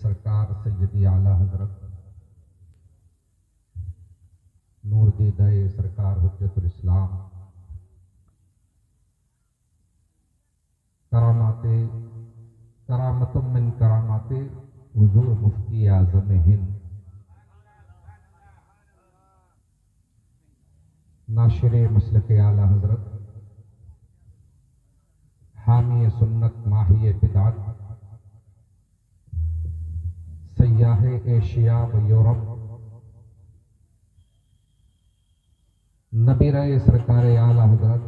سرکار سیدی اعلی حضرت نور دیدہ سرکار حجت الاسلام کرامت من کرامات حضور مفتی اعظم ہند ناشر مسلک اعلی حضرت حامی سنت ماہی بدعت سیاح ایشیا و یورپ نبی رائے سرکار اعلی حضرت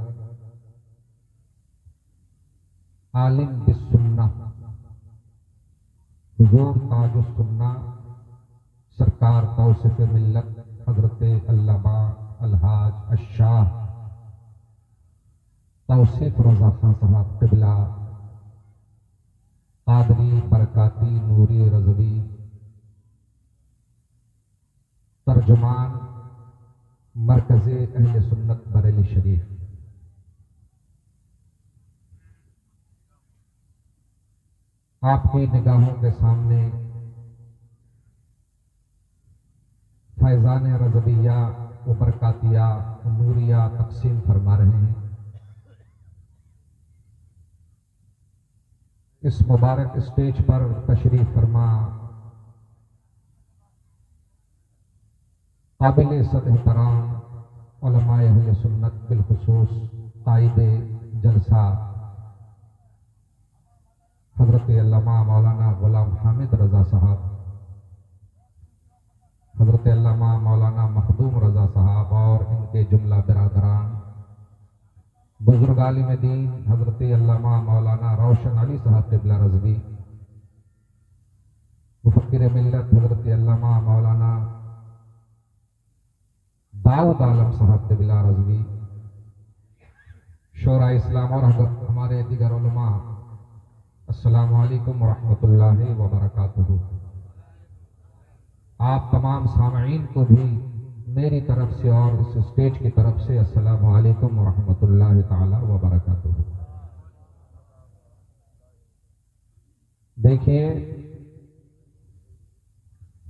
عالم بالسنہ حضور تاج السنہ سرکار توصیف ملت حضرت علامہ الحاج الشاہ توصیف رضا خان صاحب قبلہ قادری برکاتی نوری رضوی ترجمان مرکز اہل سنت بریلی شریف، آپ کی نگاہوں کے سامنے فیضان رضویہ و برکاتیہ و نوریہ تقسیم فرما رہے ہیں۔ اس مبارک اسٹیج پر تشریف فرما قابل صد احترام علماء اہل سنت بالخصوص قائد جلسہ حضرت علامہ مولانا غلام حامد رضا صاحب، حضرت علامہ مولانا مخدوم رضا صاحب اور ان کے جملہ برادران، بزرگ عالم دین حضرت علامہ مولانا روشن علی صاحب قبلہ رضوی، مفکر ملت حضرت علامہ مولانا داؤد عالم صاحب قبلہ رضوی، شورا اسلام اور ہمارے دیگر علماء، السلام علیکم ورحمۃ اللہ وبرکاتہ۔ آپ تمام سامعین کو بھی میری طرف سے اور اس اسٹیج کی طرف سے السلام علیکم ورحمۃ اللہ تعالی وبرکاتہ۔ دیکھیے،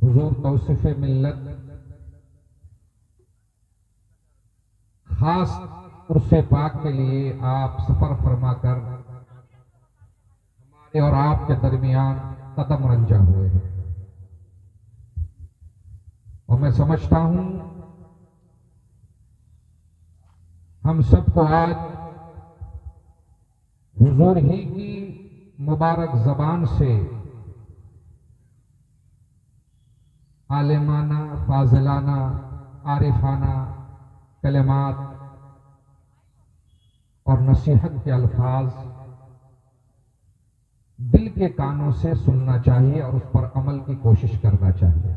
حضور توصیف ملت خاص عرص پاک کے لیے آپ سفر فرما کر ہمارے اور آپ کے درمیان قدم رنجا ہوئے ہیں، اور میں سمجھتا ہوں ہم سب کو آج حضور ہی کی مبارک زبان سے عالمانہ، فاضلانہ، عارفانہ کلمات اور نصیحت کے الفاظ دل کے کانوں سے سننا چاہیے اور اس پر عمل کی کوشش کرنا چاہیے۔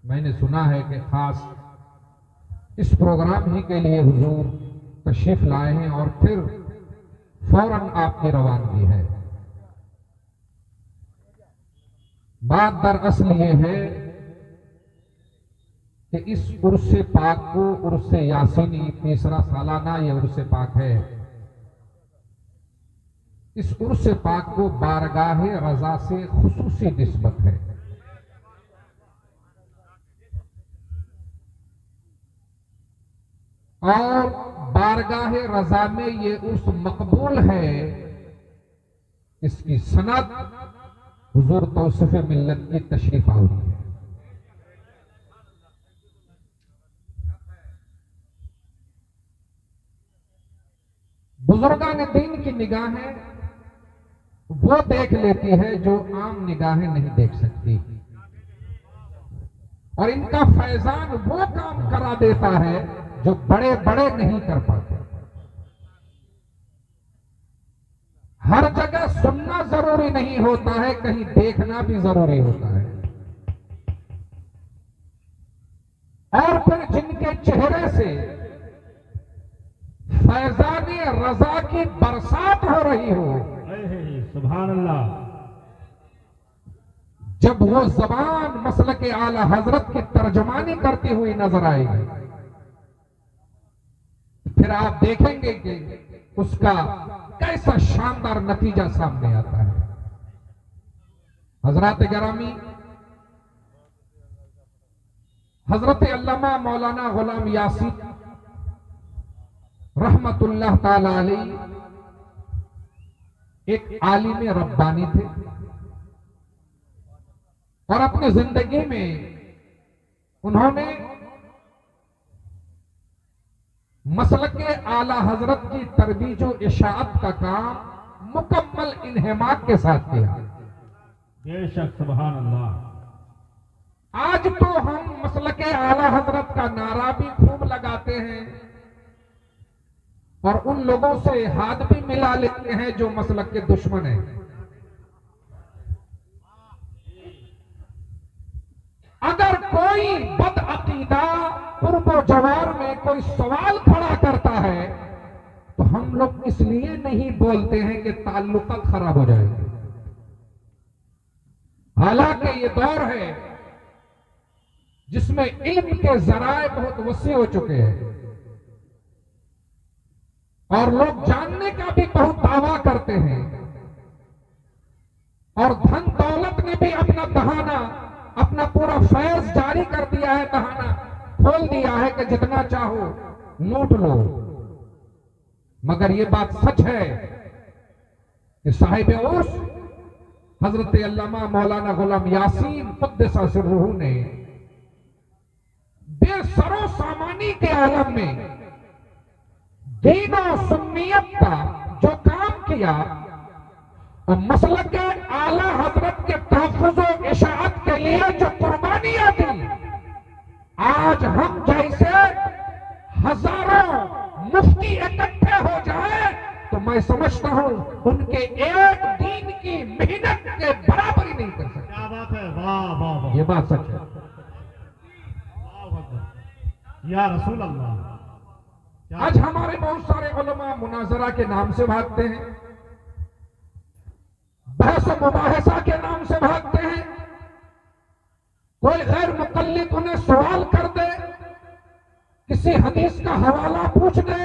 میں نے سنا ہے کہ خاص اس پروگرام ہی کے لیے حضور تشریف لائے ہیں اور پھر فوراً آپ کی روانگی ہے۔ بات دراصل یہ ہے کہ اس عرص پاک کو، عرص یاسینی، تیسرا سالانہ یہ عرص پاک ہے، اس عرص پاک کو بارگاہ رضا سے خصوصی نسبت ہے۔ اور بارگاہ رضا میں یہ عرص مقبول ہے، اس کی سند حضور توصیف ملت کی تشریف آوری ہے۔ بزرگان دین کی نگاہیں وہ دیکھ لیتی ہے جو عام نگاہیں نہیں دیکھ سکتی، اور ان کا فیضان وہ کام کرا دیتا ہے جو بڑے بڑے نہیں کر پاتے۔ ہر جگہ سننا ضروری نہیں ہوتا ہے، کہیں دیکھنا بھی ضروری ہوتا ہے، اور پھر جن کے چہرے سے فیضان رضا کی برسات ہو رہی ہو، سبحان اللہ، جب وہ زبان مسلک اعلی حضرت کی ترجمانی کرتی ہوئی نظر آئے گی، پھر آپ دیکھیں گے کہ اس کا کیسا شاندار نتیجہ سامنے آتا ہے۔ حضرات گرامی، حضرت علامہ مولانا غلام یاسین رحمت اللہ تعالی علیہ ایک عالم ربانی تھے، اور اپنی زندگی میں انہوں نے مسلک اعلی حضرت کی ترویج و اشاعت کا کام مکمل انہماک کے ساتھ کیا۔ بے شک، سبحان اللہ۔ آج تو ہم مسلک اعلی حضرت کا نعرہ بھی خوب لگاتے ہیں اور ان لوگوں سے ہاتھ بھی ملا لیتے ہیں جو مسلک کے دشمن ہیں۔ اگر کوئی بد عقیدہ قرب و جوار میں کوئی سوال کھڑا کرتا ہے تو ہم لوگ اس لیے نہیں بولتے ہیں کہ تعلقات خراب ہو جائے گے، حالانکہ یہ دور ہے جس میں علم کے ذرائع بہت وسیع ہو چکے ہیں اور لوگ جاننے کا بھی بہت دعویٰ کرتے ہیں، اور دھن دولت نے بھی اپنا دہانہ، اپنا پورا فیض جاری کر دیا ہے، دہانہ کھول دیا ہے کہ جتنا چاہو لوٹ لو۔ مگر یہ بات سچ ہے کہ صاحب عرش حضرت علامہ مولانا غلام یاسین قدس سرہ نے بے سر و سامانی کے عالم میں دین و سنیت کا جو کام کیا اور مسلک اعلی حضرت کے تحفظ و اشاعت کے لیے جو قربانیاں دیں، آج ہم جیسے ہزاروں مفتی اکٹھے ہو جائیں تو میں سمجھتا ہوں ان کے ایک دین کی محنت کے برابری نہیں کر سکتے۔ کیا بات ہے، واہ واہ واہ، یہ بات سچ ہے۔ واہ اکبر، یا رسول اللہ۔ آج ہمارے بہت سارے علماء مناظرہ کے نام سے بھاگتے ہیں، بحث و مباحثہ کے نام سے بھاگتے ہیں، کوئی غیر مقلد انہیں سوال کر دے، کسی حدیث کا حوالہ پوچھ دے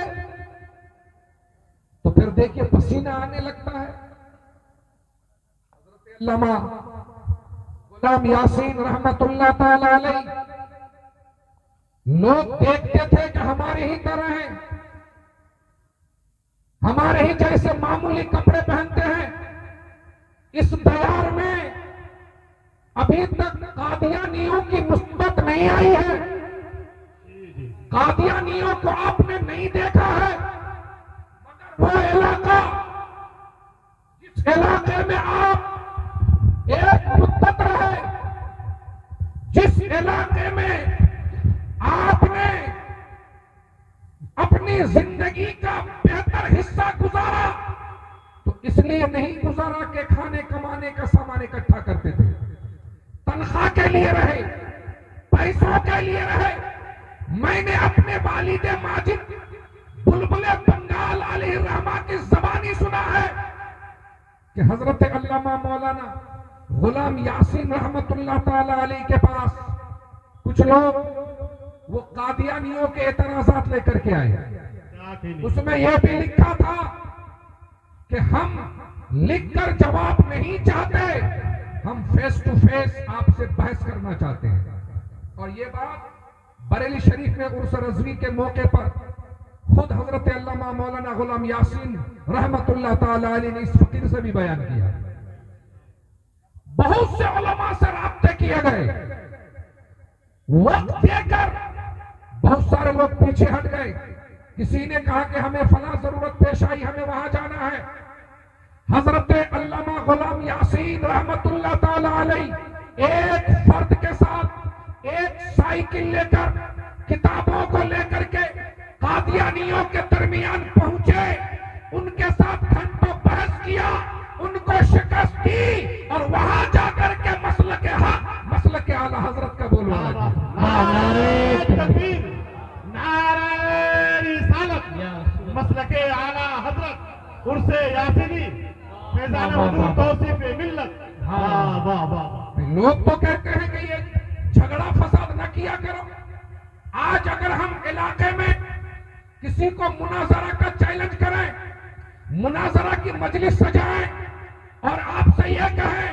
تو پھر دیکھیے پسینہ آنے لگتا ہے۔ حضرت علامہ غلام یاسین رحمت اللہ تعالی علیہ لوگ دیکھتے تھے کہ ہمارے ہی طرح ہیں، ہمارے ہی جیسے معمولی کپڑے پہنتے ہیں۔ اس دیار میں ابھی تک قادیانیوں کی نسبت نہیں آئی ہے، قادیانیوں کو آپ نے نہیں دیکھا ہے، مگر وہ علاقہ جس علاقے میں آپ ایک مدت رہے، جس علاقے میں آپ نے اپنی زندگی کا بہتر حصہ گزارا، تو اس لیے نہیں گزارا کہ کھانے کمانے کا سامان اکٹھا کرتے تھے، تنخواہ کے لیے رہے، پیسوں کے لیے رہے۔ میں نے اپنے والد ماجد بلبل بنگال علیہ الرحمہ کی زبانی سنا ہے کہ حضرت علامہ مولانا غلام یاسین رحمت اللہ تعالی علیہ کے پاس کچھ لوگ وہ قادیانیوں کے اعتراضات لے کر کے آئے۔ اس میں یہ بھی لکھا تھا کہ ہم لکھ کر جواب نہیں چاہتے، ہم فیس ٹو فیس آپ سے بحث کرنا چاہتے ہیں۔ اور یہ بات بریلی شریف میں عرس رضوی کے موقع پر خود حضرت علامہ مولانا غلام یاسین رحمت اللہ تعالی علیہ نے اس فقیر سے بھی بیان کیا۔ بہت سے علماء سے رابطے کیے گئے، وقت دے کر بہت سارے لوگ پیچھے ہٹ گئے، کسی نے کہا کہ ہمیں فلاں ضرورت پیش آئی، ہمیں وہاں جانا ہے۔ حضرت علامہ غلام یاسین رحمت اللہ تعالی علیہ ایک فرد کے ساتھ ایک سائیکل لے کر، کتابوں کو لے کر کے قادیانیوں کے درمیان پہنچے، ان کے ساتھ گھنٹوں بحث کیا، ان کو شکست دی، اور وہاں جا کر کے مسلک حق، مسلک اعلی حضرت کا بولوانا کیا۔ نعرہ تکبیر، نعرہ رسالت، مسلک اعلی حضرت عرس یاسینی، فیضان حضور توصیف ملت۔ واہ واہ واہ۔ لوگ تو کہتے ہیں کہ یہ جھگڑا فساد نہ کیا کرو۔ آج اگر ہم علاقے میں کسی کو مناظرہ کا چیلنج کریں، مناظرہ کی مجلس سجائیں اور آپ سے یہ کہیں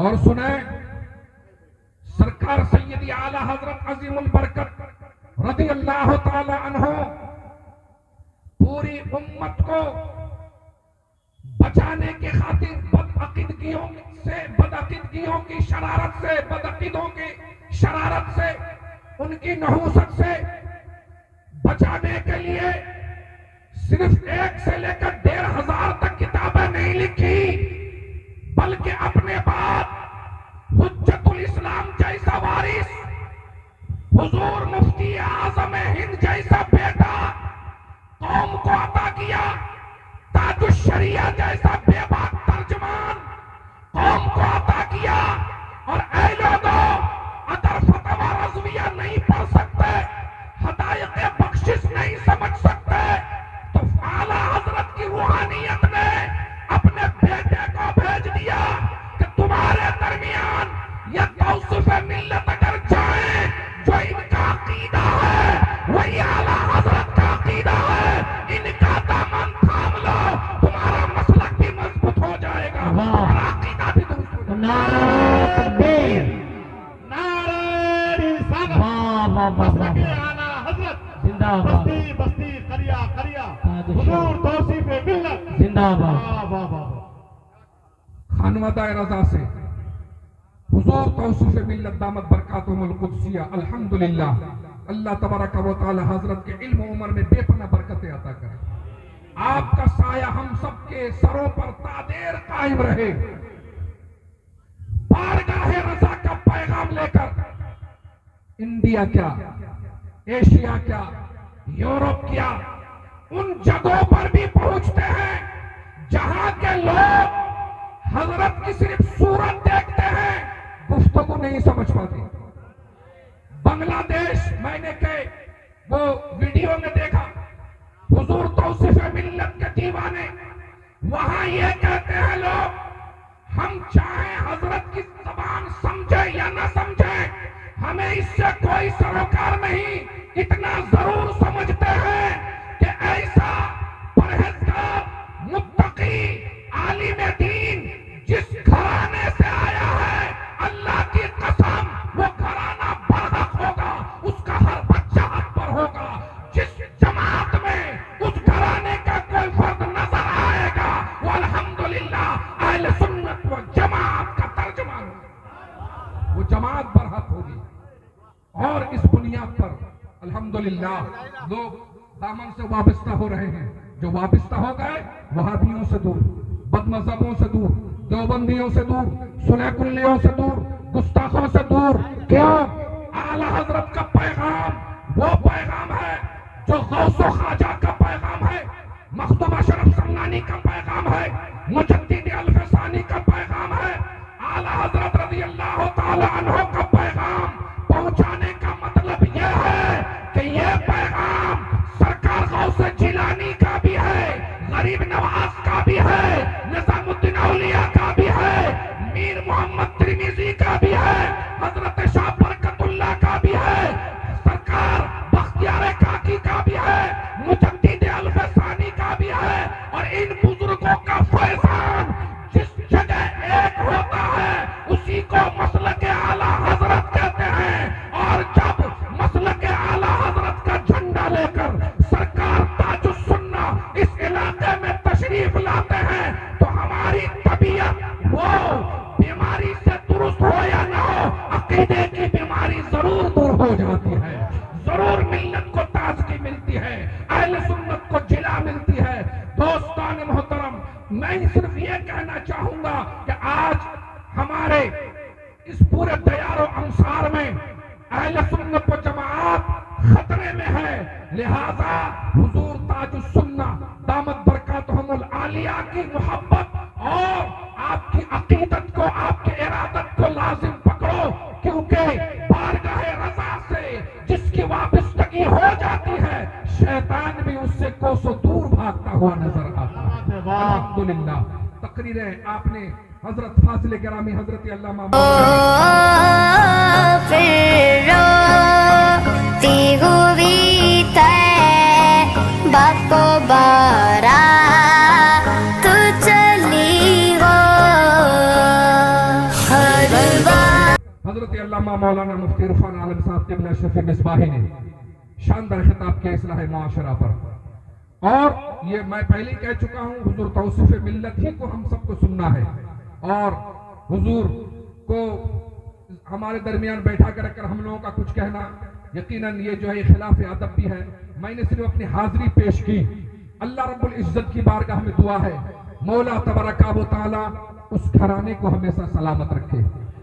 اور سنیں سرکار سیدی اعلی حضرت عظیم البرکت رضی اللہ تعالی عنہ پوری امت کو بچانے کی خاطر بدعقیدگیوں کی شرارت سے، بدعقیدوں کی شرارت سے، ان کی نحوست سے بچانے کے لیے صرف 1 سے لے کر 1500 تک کتابیں نہیں لکھی، بلکہ اپنے بعد حجت الاسلام جیسا وارث، حضور مفتی اعظم ہند جیسا بیٹا قوم کو عطا کیا، تاج الشریعہ جیسا بے باک ترجمان قوم کو عطا کیا۔ اور اے لوگوں، اگر فتویٰ رضویہ نہیں پڑھ سکتے، حقائق بخشش نہیں سمجھ سکتے، تو اعلیٰ حضرت کی روحانیت نے اپنے بیٹے کو بھیج دیا کہ تمہارے درمیان یہ توصیف ملت اگر جائیں، جو ان کا عقیدہ ہے وہی اعلیٰ حضرت کا عقیدہ ہے، ان کا دامن تھام لو، تمہارا مسلک بھی مضبوط ہو جائے گا اور عقیدہ بھی درست ہو جائے گا۔ نعرہ تکبیر، نعرہ رسالت، مسلک اعلیٰ حضرت، زندہ باد، بستی بستی، قریہ قریہ، حضور توصیف ملت، زندہ باد۔ واہ واہ واہ۔ خانوادہ رضا سے حضور توصیف ملت دامت برکاتہم القدسیہ، الحمدللہ، اللہ تبارک و تعالی حضرت کے علم و عمر میں بے پناہ برکتیں عطا کرے، آپ کا سایہ ہم سب کے سروں پر تا دیر قائم رہے۔ بارگاہ رضا کا پیغام لے کر انڈیا کیا، ایشیا کیا، یورپ کیا، ان جگہوں پر بھی پہنچتے ہیں جہاں کے لوگ حضرت کی صرف صورت دیکھتے ہیں، گفتگو نہیں سمجھ پاتے۔ بنگلہ دیش میں نے کہ وہ ویڈیو میں دیکھا، حضور توصیف ملت کے دیوانے، وہاں یہ کہتے ہیں لوگ، ہم چاہیں حضرت کی زبان سمجھے یا نہ سمجھیں، ہمیں اس سے کوئی سروکار نہیں، اتنا ضرور سمجھتے ہیں کہ ایسا پرہیزگار، متقی، عالم دین جس گھرانے سے آیا ہے، اللہ کی قسم وہ گھرانہ برحق ہوگا، اس کا ہر بچہ حق پر ہوگا۔ جس جماعت میں اس گھرانے کا کوئی فرد نظر آئے گا، وہ الحمدللہ اہل سنت و جماعت کا ترجمان ہوگا، وہ جماعت برحق ہوگی۔ اور اس بنیاد پر الحمدللہ لوگ دامن سے وابستہ ہو رہے ہیں، جو وابستہ ہو گئے وہابیوں سے دور، بد مذہبوں سے دور، دیوبندیوں سے دور، سنہ کلیوں سے دور، گستاخوں سے دور۔ کیوں؟ اعلیٰ حضرت کا پیغام وہ پیغام ہے جو غوث و خواجہ کا پیغام ہے، مخدوم اشرف سمنانی کا پیغام ہے، مجدد الفسانی کا پیغام ہے، رضی اللہ تعالی عنہ کا پیغام پہنچانے کا مطلب یہ ہے کہ یہ پیغام سرکار غوث جیلانی کا بھی ہے، غریب نواز کا بھی ہے، نظام الدین اولیاء کا بھی ہے، میر محمد ترمذی کا بھی ہے، حضرت شاہ برکت اللہ کا بھی ہے، سرکار بختیار کاکی کا بھی ہے، مجدد الفسانی کا بھی ہے، اور ان بزرگوں کا فیضان جس جگہ ایک ہوتا ہے اسی کو مسلک اعلیٰ حضرت کہتے ہیں۔ اور جب مسلک اعلیٰ حضرت کا جھنڈا لے کر سرکار تاج السنہ اس علاقے میں تشریف لاتے ہیں تو ہماری طبیعت وہ بیماری سے درست ہو یا نہ ہو، عقیدے کی بیماری ضرور دور ہو جاتی ہے، ضرور ملت کو تازگی ملتی ہے، اہل سنت کو جلا ملتی ہے۔ دوستان محترم، میں صرف یہ کہنا چاہوں گا کہ آج ہمارے اس پورے دیار و امسار میں اہل سنت و جماعت خطرے میں ہے، لہذا حضور تاج السنہ دامت برکاتہم العالیہ کی محبت اور آپ کی عقیدت کو، آپ کے ارادت کو لازم پکڑو، کیونکہ بارگاہ رضا سے جس کی وابستگی ہو جاتی ہے شیطان بھی اس سے کوسوں دور بھاگتا ہوا نظر آتا ہے۔ الحمدللہ تقریریں آپ نے حضرت فاضل گرامی حضرت علامہ روتی ہوئی طیبہ کو بارا تو چلی ہو ہر بار۔ حضرت علامہ مولانا مفتی عرفان عالم صاحب قبلہ شفیع مصباحی نے شاندار خطاب کے اصلاح معاشرہ پر، اور یہ میں پہلے کہہ چکا ہوں، حضور توصیف ملت ہی کو ہم سب کو سننا ہے، اور حضور کو ہمارے درمیان بیٹھا کر رکھ کر ہم لوگوں کا کچھ کہنا یقیناً یہ جو ہے خلاف ادب بھی ہے۔ میں نے صرف اپنی حاضری پیش کی۔ اللہ رب العزت کی بارگاہ میں دعا ہے مولا تبارک و تعالی اس گھرانے کو ہمیشہ سلامت رکھے،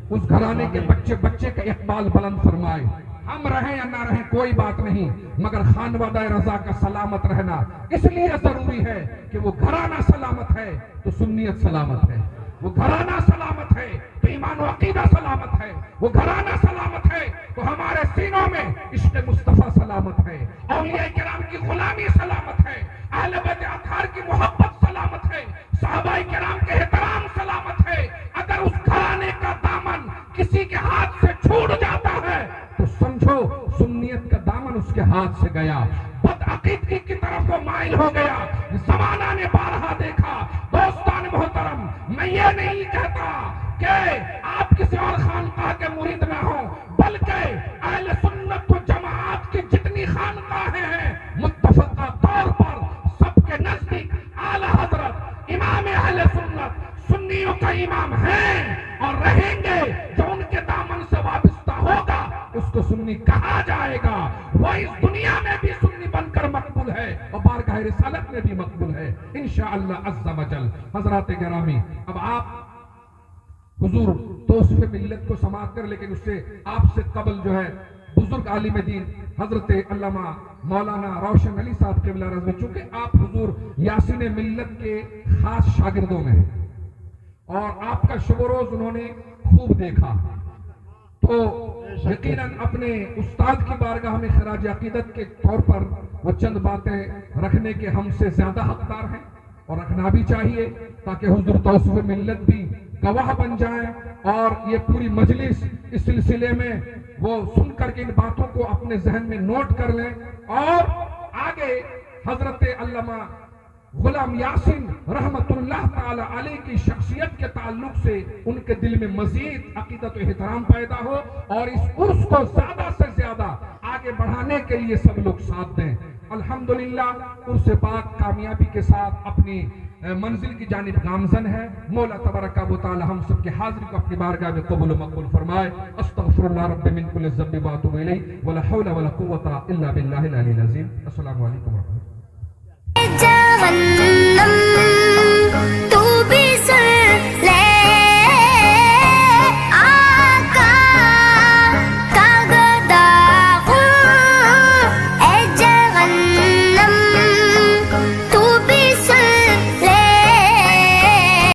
اس گھرانے کے بچے بچے کا اقبال بلند فرمائے۔ ہم رہیں یا نہ رہیں کوئی بات نہیں، مگر خانوادہ رضا کا سلامت رہنا اس لیے ضروری ہے کہ وہ گھرانہ سلامت ہے تو سنیت سلامت ہے، وہ گھرانہ سلامت ہے تو ایمان و عقیدہ سلامت ہے، وہ گھرانہ سلامت ہے تو ہمارے سینوں میں عشق مصطفیٰ سلامت ہے، اولیاء کرام کی غلامی سلامت ہے، اہل بیت اطہار کی محبت سلامت ہے، صحابہ کرام کے احترام سلامت ہے۔ اگر اس گھرانے کا دامن کسی کے ہاتھ سے چھوٹ جاتا ہے تو سمجھو سنیت کا دامن اس کے ہاتھ سے گیا، بدعقیدگی کی طرف وہ مائل ہو گیا۔ زمانہ نے بارہا دیکھا۔ دوستان محترم، میں یہ نہیں کہتا کہ آپ کسی اور خانقاہ کے مرید نہ ہوں، بلکہ اہل سنت و جماعت کی جتنی خانقاہیں ہیں متفقہ طور پر سب کے نزدیک اعلیٰ حضرت امام اہل سنت سنیوں کا امام ہیں اور رہیں گے۔ جو ان کے دامن سے وابستہ ہوگا اس کو سنی کہا جائے گا، وہ اس دنیا میں بھی سنی بن کر مقبول ہے اور بارگاہ رسالت میں بھی مقبول ہے انشاءاللہ عز و جل۔ حضرات گرامی، اب آپ حضور توصیف ملت کو سماعت کر، لیکن اس سے آپ سے قبل جو ہے بزرگ عالم دین حضرت علامہ مولانا روشن علی صاحب قبلہ رضوی، چونکہ آپ حضور یاسین ملت کے خاص شاگردوں میں ہیں اور آپ کا شب و روز انہوں نے خوب دیکھا، تو یقیناً اپنے استاد کی بارگاہ میں خراج عقیدت کے طور پر وہ چند باتیں رکھنے کے ہم سے زیادہ حقدار ہیں اور رکھنا بھی چاہیے، تاکہ حضور توصیف ملت بھی گواہ بن جائیں اور یہ پوری مجلس اس سلسلے میں وہ سن کر کے ان باتوں کو اپنے ذہن میں نوٹ کر لیں، اور آگے حضرت علامہ غلام یاسین رحمت اللہ تعالی علیہ کی شخصیت کے تعلق سے ان کے دل میں مزید عقیدت و احترام پیدا ہو اور اس عرس کو زیادہ سے زیادہ آگے بڑھانے کے لیے سب لوگ ساتھ دیں۔ الحمدللہ عرس پاک کامیابی کے ساتھ اپنی منزل کی جانب گامزن ہے۔ مولا تبارک و تعالی ہم سب کے حاضری کو اپنی بارگاہ میں قبول و مقبول فرمائے۔ استغفر اللہ رب من کل ذنب واتوب الیہ ولا حول ولا قوة الا باللہ العلی العظیم۔ السلام علیکم ورحمۃ اللہ۔ جہنم